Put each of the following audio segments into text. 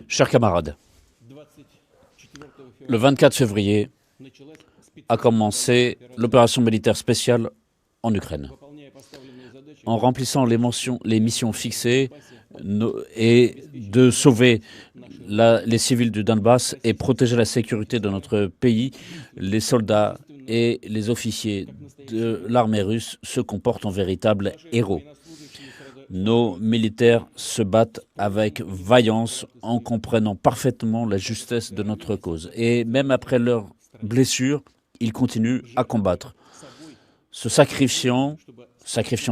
Chers camarades, le 24 février a commencé l'opération militaire spéciale en Ukraine. En remplissant les missions fixées et de sauver les civils du Donbass et protéger la sécurité de notre pays, les soldats et les officiers de l'armée russe se comportent en véritables héros. Nos militaires se battent avec vaillance en comprenant parfaitement la justesse de notre cause. Et même après leurs blessures, ils continuent à combattre, se sacrifiant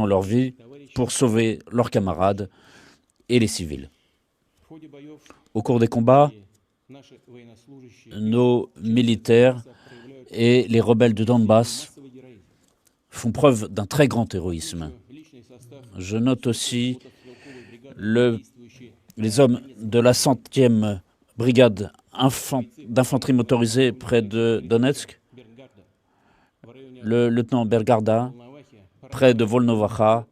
leur vie pour sauver leurs camarades et les civils. Au cours des combats, nos militaires et les rebelles du Donbass font preuve d'un très grand héroïsme. Je note aussi les hommes de la 100e brigade d'infanterie motorisée près de Donetsk, le lieutenant Bergarda, près de Volnovacha,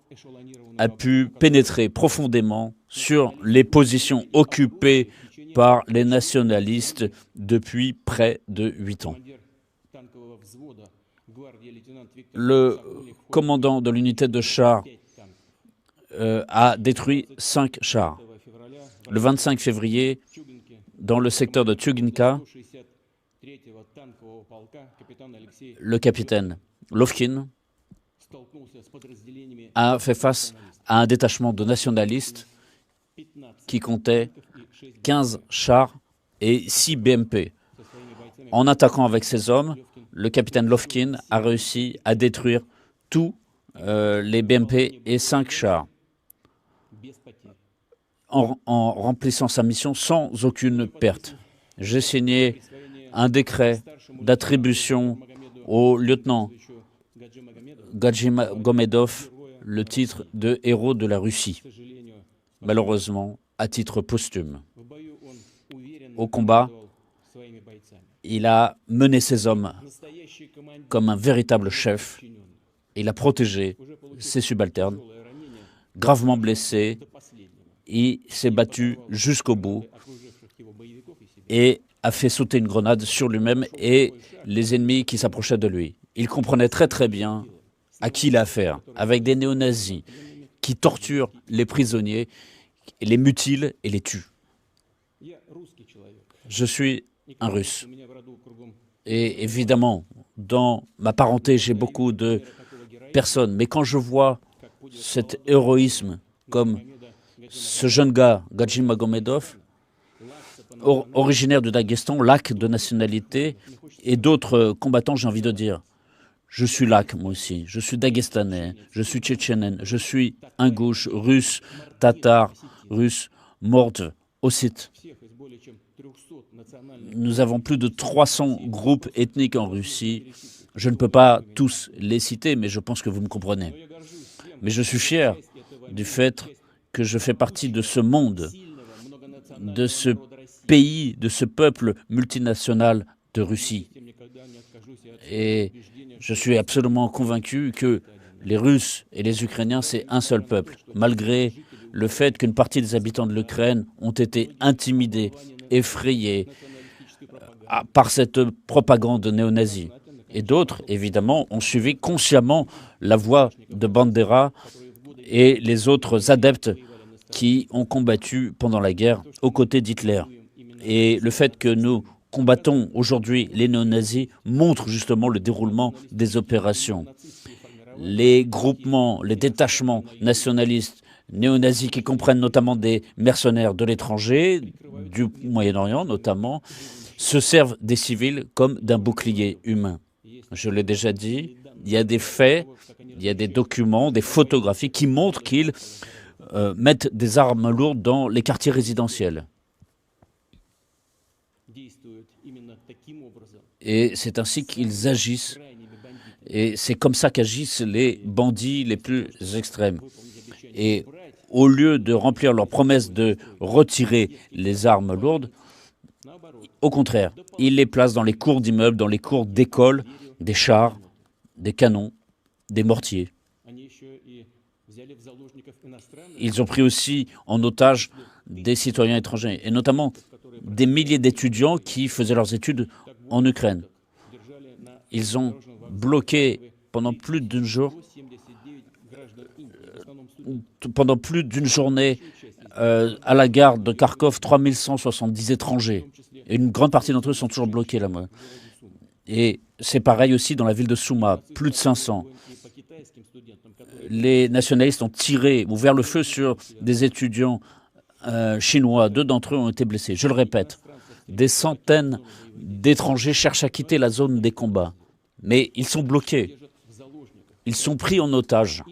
a pu pénétrer profondément sur les positions occupées par les nationalistes depuis près de 8 ans. Le commandant de l'unité de chars a détruit 5 chars. Le 25 février, dans le secteur de Tchuginka, le capitaine Lovkin a fait face à un détachement de nationalistes qui comptait 15 chars et 6 BMP. En attaquant avec ses hommes, le capitaine Lovkin a réussi à détruire tous les BMP et 5 chars en remplissant sa mission sans aucune perte. J'ai signé un décret d'attribution au lieutenant Gadji Magomedov le titre de héros de la Russie, malheureusement à titre posthume. Au combat, il a mené ses hommes comme un véritable chef. Il a protégé ses subalternes. Gravement blessé, il s'est battu jusqu'au bout et a fait sauter une grenade sur lui-même et les ennemis qui s'approchaient de lui. Il comprenait très très bien à qui il a affaire, avec des néo-nazis qui torturent les prisonniers, les mutilent et les tuent. Je suis un Russe. Et évidemment, dans ma parenté, j'ai beaucoup de personnes. Mais quand je vois cet héroïsme comme ce jeune gars, Gadji Magomedov, originaire du Daghestan, lac de nationalité, et d'autres combattants, j'ai envie de dire, je suis lac, moi aussi, je suis daguestanais, je suis tchétchène, je suis ingouche, russe, tatar, russe, mordve, ossète. Nous avons plus de 300 groupes ethniques en Russie. Je ne peux pas tous les citer, mais je pense que vous me comprenez. Mais je suis fier du fait que je fais partie de ce monde, de ce pays, de ce peuple multinational de Russie. Et je suis absolument convaincu que les Russes et les Ukrainiens, c'est un seul peuple, malgré le fait qu'une partie des habitants de l'Ukraine ont été intimidés, effrayés par cette propagande néo-nazie. Et d'autres, évidemment, ont suivi consciemment la voie de Bandera et les autres adeptes qui ont combattu pendant la guerre aux côtés d'Hitler. Et le fait que nous combattons aujourd'hui les néo-nazis montre justement le déroulement des opérations. Les groupements, les détachements nationalistes néo-nazis qui comprennent notamment des mercenaires de l'étranger, du Moyen-Orient notamment, se servent des civils comme d'un bouclier humain. Je l'ai déjà dit, il y a des faits, il y a des documents, des photographies qui montrent qu'ils mettent des armes lourdes dans les quartiers résidentiels. Et c'est ainsi qu'ils agissent. Et c'est comme ça qu'agissent les bandits les plus extrêmes. Et au lieu de remplir leur promesse de retirer les armes lourdes, au contraire, ils les placent dans les cours d'immeubles, dans les cours d'écoles, des chars, des canons, des mortiers. Ils ont pris aussi en otage des citoyens étrangers, et notamment des milliers d'étudiants qui faisaient leurs études en Ukraine. Ils ont bloqué pendant plus d'une journée à la gare de Kharkov 3170 étrangers. Et une grande partie d'entre eux sont toujours bloqués là-bas. Et c'est pareil aussi dans la ville de Souma, plus de 500. Les nationalistes ont tiré, ouvert le feu sur des étudiants chinois. 2 d'entre eux ont été blessés. Je le répète, des centaines d'étrangers cherchent à quitter la zone des combats. Mais ils sont bloqués. Ils sont pris en otage.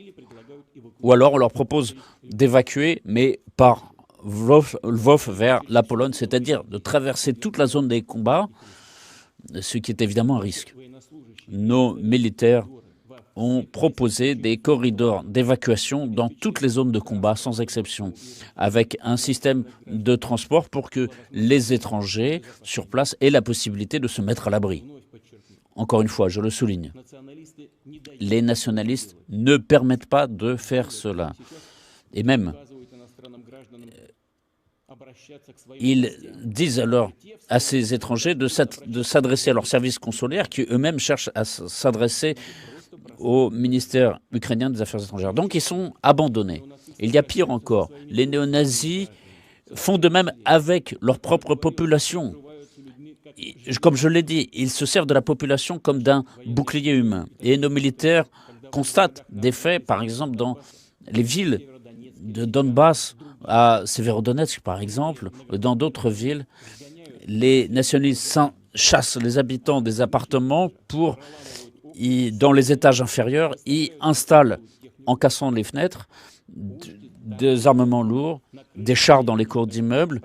Ou alors on leur propose d'évacuer, mais par Lvov vers la Pologne, c'est-à-dire de traverser toute la zone des combats, ce qui est évidemment un risque. Nos militaires ont proposé des corridors d'évacuation dans toutes les zones de combat, sans exception, avec un système de transport pour que les étrangers sur place aient la possibilité de se mettre à l'abri. Encore une fois, je le souligne, les nationalistes ne permettent pas de faire cela. Et même, ils disent alors à ces étrangers de s'adresser à leurs services consulaires qui eux-mêmes cherchent à s'adresser au ministère ukrainien des Affaires étrangères. Donc ils sont abandonnés. Il y a pire encore, les néo-nazis font de même avec leur propre population. Comme je l'ai dit, ils se servent de la population comme d'un bouclier humain. Et nos militaires constatent des faits, par exemple, dans les villes de Donbass, à Severodonetsk, par exemple, dans d'autres villes. Les nationalistes chassent les habitants des appartements pour, dans les étages inférieurs, y installent, en cassant les fenêtres, des armements lourds, des chars dans les cours d'immeubles,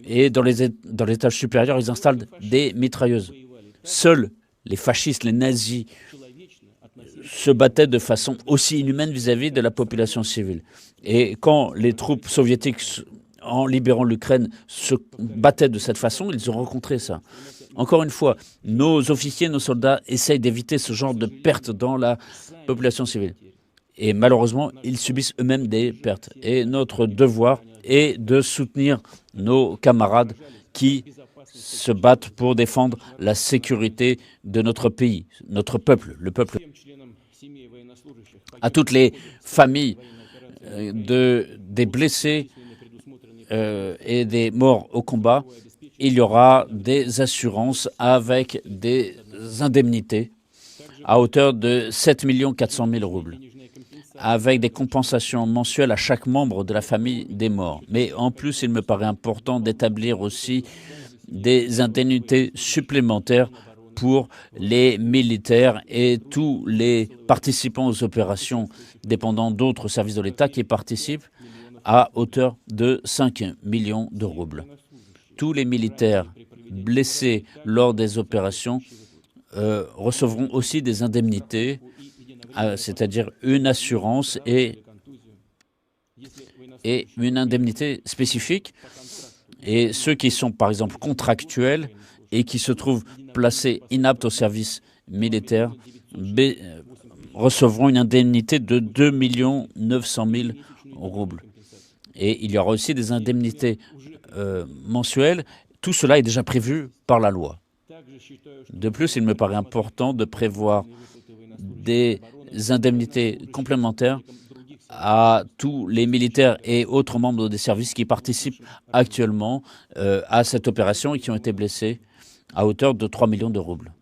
et dans l'étage supérieur, ils installent des mitrailleuses. Seuls les fascistes, les nazis, se battaient de façon aussi inhumaine vis-à-vis de la population civile. Et quand les troupes soviétiques, en libérant l'Ukraine, se battaient de cette façon, ils ont rencontré ça. Encore une fois, nos officiers, nos soldats essayent d'éviter ce genre de pertes dans la population civile. Et malheureusement, ils subissent eux-mêmes des pertes. Et notre devoir est de soutenir nos camarades qui se battent pour défendre la sécurité de notre pays, notre peuple, le peuple. À toutes les familles des blessés et des morts au combat, il y aura des assurances avec des indemnités à hauteur de 7 400 000 roubles, avec des compensations mensuelles à chaque membre de la famille des morts. Mais en plus, il me paraît important d'établir aussi des indemnités supplémentaires pour les militaires et tous les participants aux opérations dépendant d'autres services de l'État qui participent à hauteur de 5 millions de roubles. Tous les militaires blessés lors des opérations recevront aussi des indemnités, c'est-à-dire une assurance et une indemnité spécifique. Et ceux qui sont, par exemple, contractuels et qui se trouvent placés inaptes au service militaire recevront une indemnité de 2 900 000 roubles. Et il y aura aussi des indemnités mensuelles. Tout cela est déjà prévu par la loi. De plus, il me paraît important de prévoir des indemnités complémentaires à tous les militaires et autres membres des services qui participent actuellement à cette opération et qui ont été blessés à hauteur de 3 millions de roubles.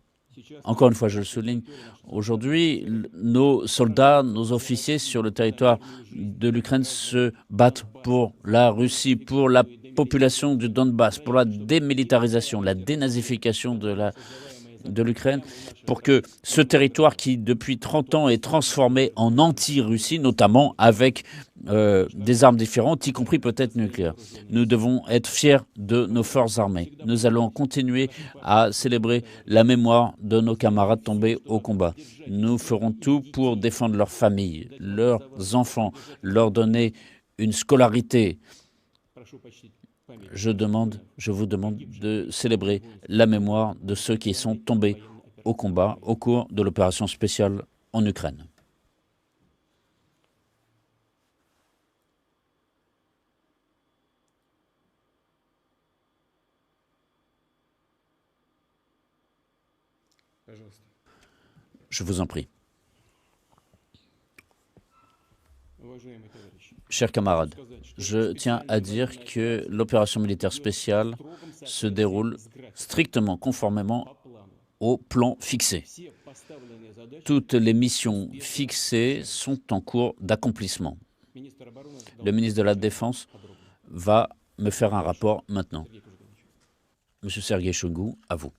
Encore une fois, je le souligne, aujourd'hui, nos soldats, nos officiers sur le territoire de l'Ukraine se battent pour la Russie, pour la population du Donbass, pour la démilitarisation, la dénazification de l'Ukraine, pour que ce territoire qui, depuis 30 ans, est transformé en anti-Russie, notamment avec des armes différentes, y compris peut-être nucléaires. Nous devons être fiers de nos forces armées. Nous allons continuer à célébrer la mémoire de nos camarades tombés au combat. Nous ferons tout pour défendre leurs familles, leurs enfants, leur donner une scolarité. Je vous demande de célébrer la mémoire de ceux qui sont tombés au combat au cours de l'opération spéciale en Ukraine. Je vous en prie. Chers camarades, je tiens à dire que l'opération militaire spéciale se déroule strictement conformément au plan fixé. Toutes les missions fixées sont en cours d'accomplissement. Le ministre de la Défense va me faire un rapport maintenant. Monsieur Sergei Shoigu, à vous.